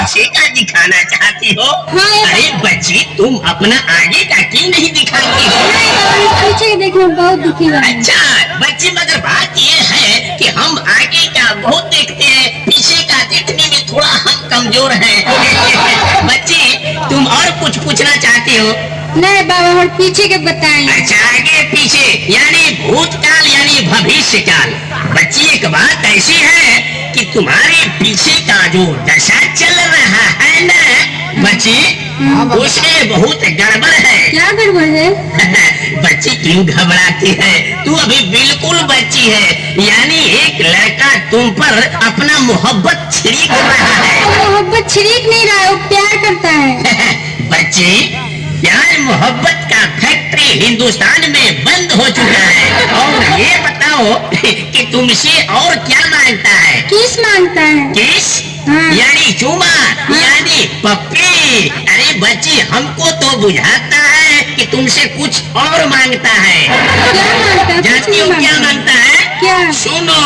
पीछे का दिखाना चाहती हो? हाँ, अरे बच्ची, तुम अपना आगे का क्यों नहीं दिखाती हो? पीछे देखने में बहुत दुखी है। अच्छा बच्ची, मगर बात ये है कि हम आगे का बहुत देखते हैं, पीछे का देखने में थोड़ा हम कमजोर हैं। बच्ची, तुम और कुछ पूछना चाहती हो? नहीं बाबा, और पीछे के बताएं। अच्छा, आगे पीछे यानी भूतकाल यानी भविष्य काल। बच्ची, एक बात ऐसी है कि तुम्हारे पीछे का जो दशा चल रहा है ना बच्ची, उसमें बहुत गड़बड़ है। क्या गड़बड़ है? बच्ची क्यों घबराती है? तू अभी बिल्कुल बच्ची है, यानी एक लड़का तुम पर अपना मोहब्बत छिड़क रहा है। मोहब्बत छिड़क नहीं रहा है, वो प्यार करता है। बच्ची, प्यार मोहब्बत का फैक्ट्री हिंदुस्तान में बंद हो चुका है। और ये बताओ कि तुमसे और क्या मांगता है? किस मांगता है? किस? हाँ। यानी चूमा, यानी पप्पी। अरे बच्ची, हमको तो बुझाता है कि तुमसे कुछ और मांगता है। क्या मांगता है? जानती हो क्या मांगता है? क्या? सुनो।